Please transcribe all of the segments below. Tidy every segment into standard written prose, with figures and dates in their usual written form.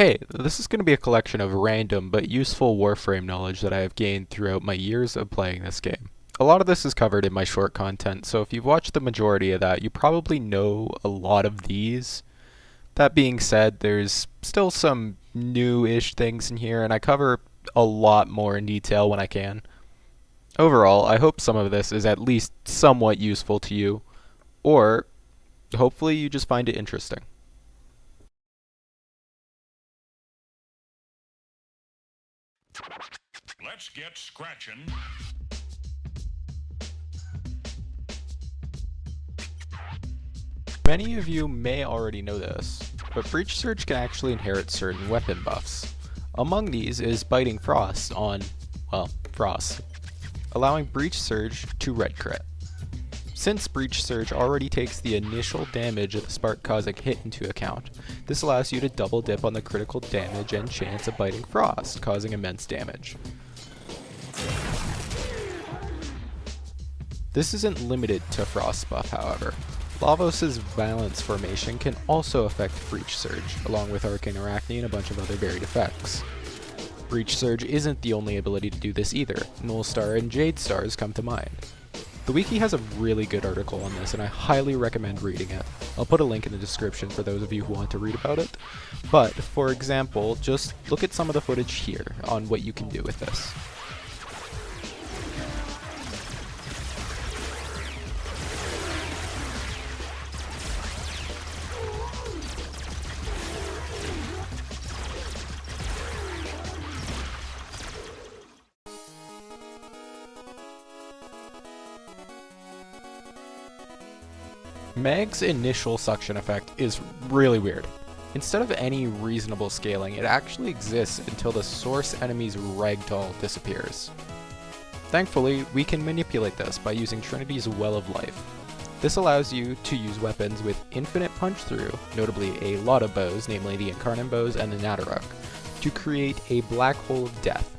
Hey, this is going to be a collection of random but useful Warframe knowledge that I have gained throughout my years of playing this game. A lot of this is covered in my short content, so if you've watched the majority of that, you probably know a lot of these. That being said, there's still some new-ish things in here, and I cover a lot more in detail when I can. Overall, I hope some of this is at least somewhat useful to you, or hopefully you just find it interesting. Let's get scratching. Many of you may already know this, but Breach Surge can actually inherit certain weapon buffs. Among these is Biting Frost on, well, Frost, allowing Breach Surge to red crit. Since Breach Surge already takes the initial damage of the spark causing hit into account, this allows you to double dip on the critical damage and chance of Biting Frost, causing immense damage. This isn't limited to Frost buff, however. Lavos' Valence formation can also affect Breach Surge, along with Arcane Arachne and a bunch of other varied effects. Breach Surge isn't the only ability to do this either. Null Star and Jade Stars come to mind. The wiki has a really good article on this, and I highly recommend reading it. I'll put a link in the description for those of you who want to read about it. But, for example, just look at some of the footage here on what you can do with this. Mag's initial suction effect is really weird. Instead of any reasonable scaling, it actually exists until the source enemy's ragdoll disappears. Thankfully, we can manipulate this by using Trinity's Well of Life. This allows you to use weapons with infinite punch through, notably a lot of bows, namely the Incarnate bows and the Natteruk, to create a black hole of death.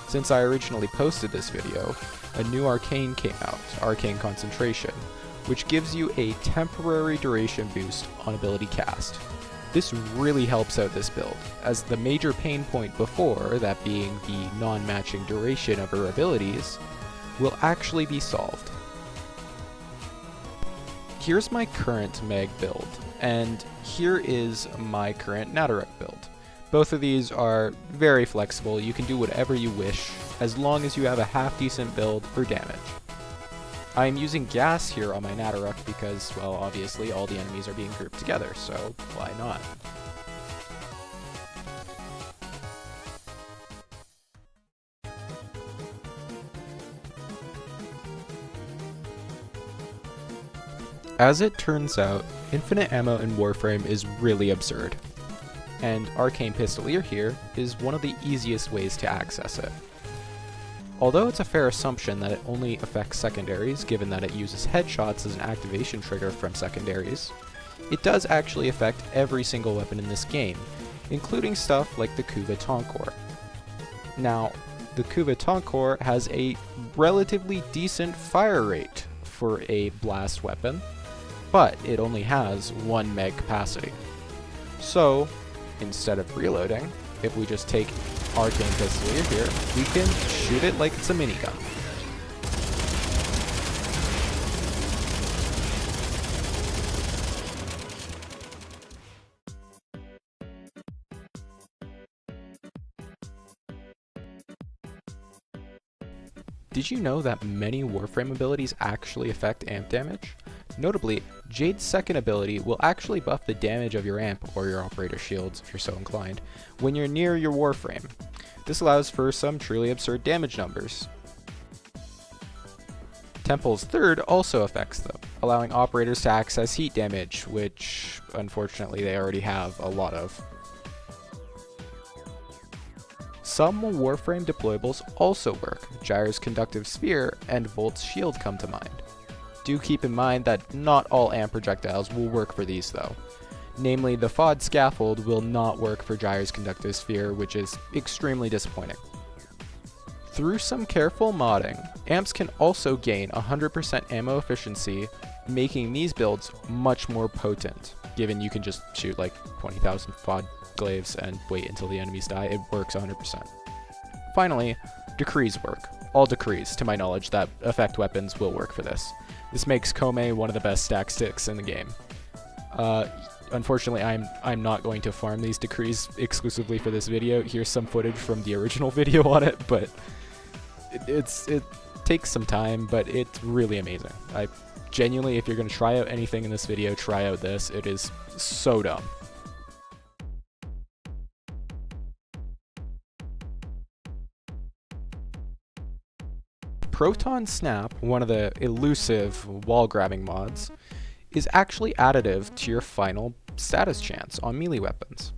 Since I originally posted this video, a new arcane came out, Arcane Concentration, which gives you a temporary duration boost on ability cast. This really helps out this build, as the major pain point before, that being the non-matching duration of her abilities, will actually be solved. Here's my current Meg build, and here is my current Natteruk build. Both of these are very flexible. You can do whatever you wish, as long as you have a half-decent build for damage. I am using gas here on my Natteruk because, well, obviously all the enemies are being grouped together, so why not? As it turns out, infinite ammo in Warframe is really absurd, and Arcane Pistolier here is one of the easiest ways to access it. Although it's a fair assumption that it only affects secondaries, given that it uses headshots as an activation trigger from secondaries, it does actually affect every single weapon in this game, including stuff like the Kuva Tonkor. Now, the Kuva Tonkor has a relatively decent fire rate for a blast weapon, but it only has 1 meg capacity. So, instead of reloading, if we just take Arcane Pistolier here, we can shoot it like it's a minigun. Did you know that many Warframe abilities actually affect amp damage? Notably, Jade's second ability will actually buff the damage of your amp or your operator shields, if you're so inclined, when you're near your Warframe. This allows for some truly absurd damage numbers. Temple's third also affects them. allowing operators to access heat damage, which unfortunately they already have a lot of. Some Warframe deployables also work. Gyro's Conductive Sphere and Volt's Shield come to mind. Do keep in mind that not all AMP projectiles will work for these though. Namely, the FOD Scaffold will not work for Gyro's Conductive Sphere, which is extremely disappointing. Through some careful modding, AMPs can also gain 100% ammo efficiency, making these builds much more potent, given you can just shoot like 20,000 FOD glaives and wait until the enemies die. It works 100%. Finally, decrees work. All decrees, to my knowledge, that affect weapons will work for this. This makes Kome one of the best stack sticks in the game. Unfortunately, I'm not going to farm these decrees exclusively for this video. Here's some footage from the original video on it, but it takes some time, but it's really amazing. I genuinely, if you're going to try out anything in this video, try out this. It is so dumb. Proton Snap, one of the elusive wall-grabbing mods, is actually additive to your final status chance on melee weapons.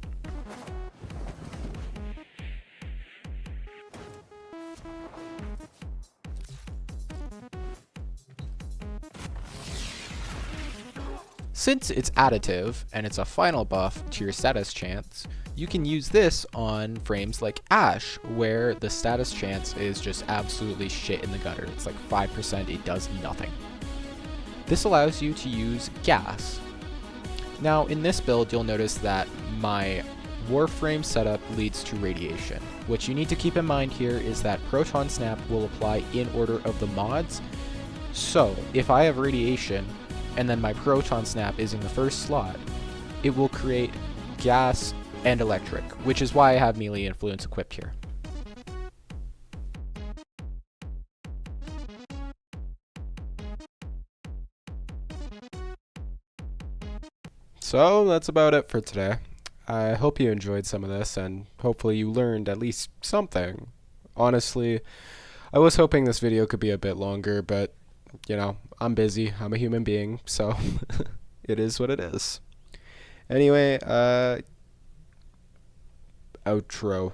Since it's additive and it's a final buff to your status chance, you can use this on frames like Ash, where the status chance is just absolutely shit in the gutter. It's like 5%, it does nothing. This allows you to use gas. Now in this build, you'll notice that my Warframe setup leads to radiation. What you need to keep in mind here is that Proton Snap will apply in order of the mods. So if I have radiation, and then my Proton Snap is in the first slot, it will create gas and electric, which is why I have melee influence equipped here. So that's about it for today. I hope you enjoyed some of this, and hopefully you learned at least something. Honestly, I was hoping this video could be a bit longer, but you know, I'm busy, I'm a human being, so it is what it is. Anyway, outro.